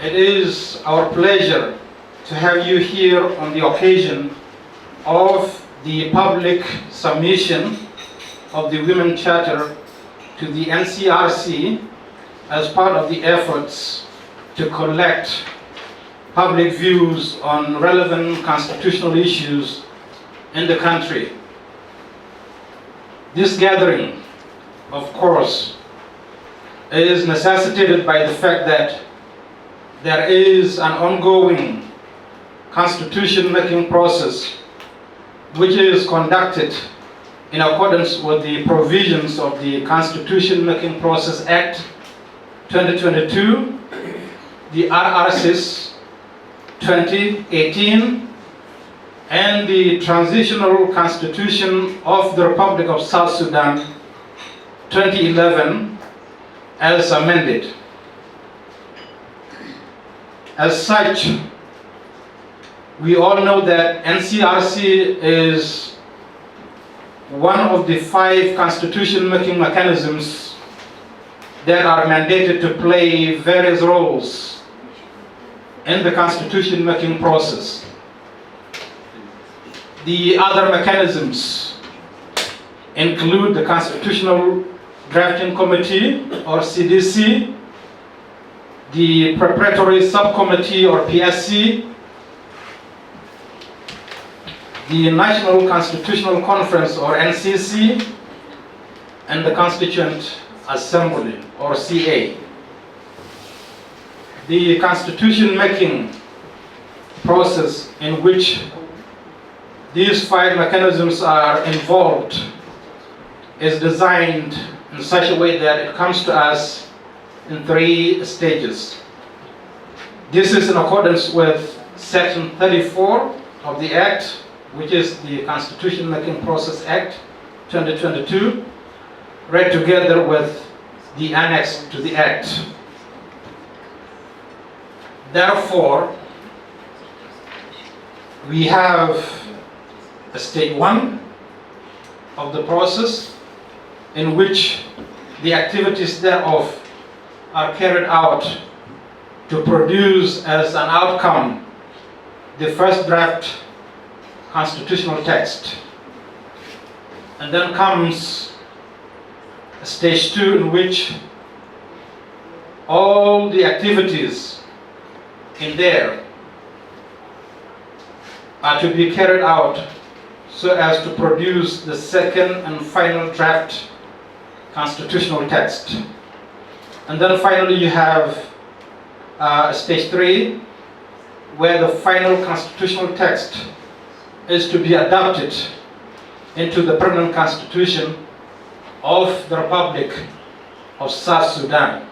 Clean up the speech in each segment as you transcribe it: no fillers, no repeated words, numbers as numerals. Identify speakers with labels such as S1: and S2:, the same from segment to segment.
S1: It is our pleasure to have you here on the occasion of the public submission of the Women's Charter to the Ncrc as part of the efforts to collect public views on relevant constitutional issues in the country. This gathering, of course, is necessitated by the fact that there is an ongoing constitution-making process which is conducted in accordance with the provisions of the Constitution-Making Process Act 2022, the RRCs 2018, and the Transitional Constitution of the Republic of South Sudan 2011 as amended. As such, we all know that Ncrc is one of the 5 constitution-making mechanisms that are mandated to play various roles in the constitution-making process. The other mechanisms include the Constitutional Drafting Committee, or CDC, the Preparatory Subcommittee, or PSC, the National Constitutional Conference, or NCC, and the Constituent Assembly, or CA. The constitution-making process in which these 5 mechanisms are involved is designed in such a way that it comes to us in 3 stages. This is in accordance with Section 34 of the Act, which is the Constitution-Making Process Act 2022, read together with the annex to the Act. Therefore, we have a stage 1 of the process in which the activities thereof are carried out to produce as an outcome the first draft constitutional text. And then comes stage 2 in which all the activities in there are to be carried out so as to produce the second and final draft constitutional text. And then finally you have stage 3, where the final constitutional text is to be adopted into the permanent constitution of the Republic of South Sudan.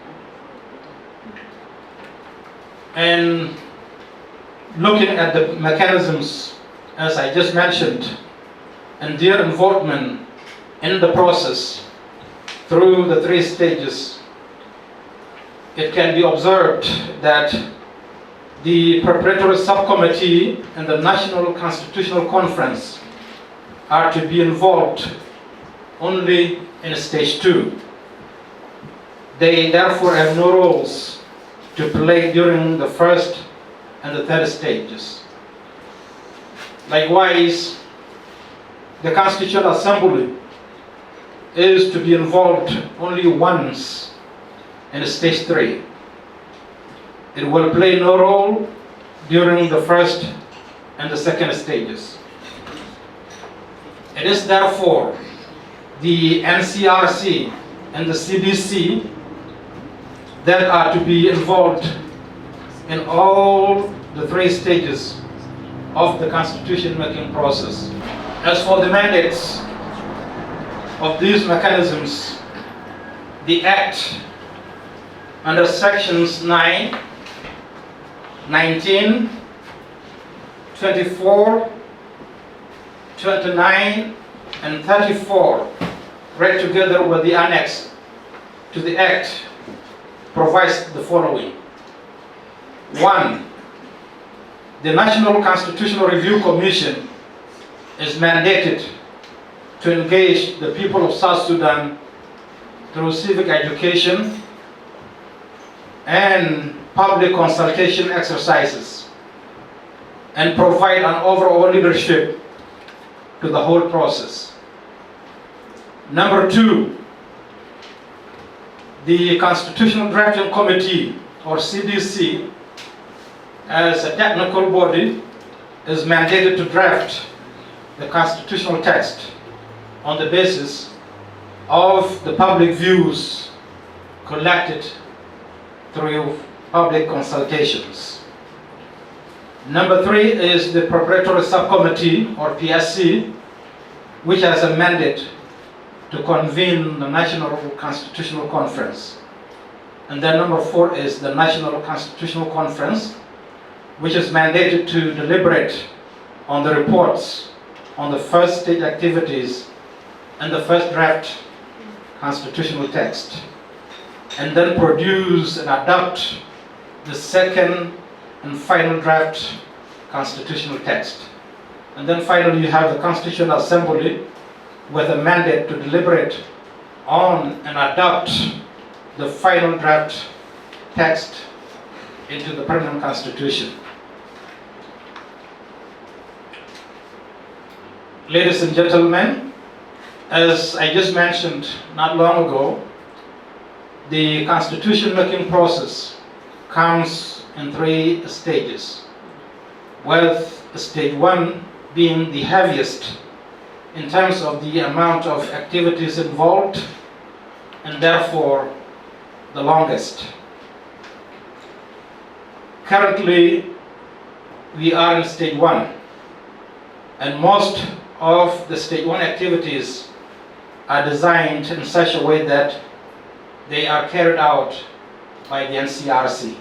S1: And looking at the mechanisms, as I just mentioned, and their involvement in the process through the 3 stages, it can be observed that the Preparatory Subcommittee and the National Constitutional Conference are to be involved only in stage 2. They therefore have no roles to play during the first and the third stages. Likewise, the Constituent Assembly is to be involved only once in stage 3. It will play no role during the first and the second stages. It is therefore the Ncrc and the CDC that are to be involved in all the 3 stages of the constitution-making process. As for the mandates of these mechanisms, the Act under sections 9, 19, 24, 29, and 34, read together with the annex to the Act, provides the following. 1. The National Constitutional Review Commission is mandated to engage the people of South Sudan through civic education and public consultation exercises and provide an overall leadership to the whole process. Number two, the Constitutional Drafting Committee, or CDC, as a technical body, is mandated to draft the constitutional text on the basis of the public views collected through public consultations. Number three is the Preparatory Subcommittee, or PSC, which has a mandate to convene the National Constitutional Conference. And then number four is the National Constitutional Conference, which is mandated to deliberate on the reports on the first stage activities and the first draft constitutional text, and then produce and adopt the second and final draft constitutional text. And then finally you have the Constitutional Assembly with a mandate to deliberate on and adopt the final draft text into the permanent constitution. Ladies and gentlemen, as I just mentioned not long ago, the constitution making process comes in three stages, with stage one being the heaviest in terms of the amount of activities involved and therefore the longest. Currently, we are in stage one, and most of the stage one activities are designed in such a way that they are carried out by the Ncrc.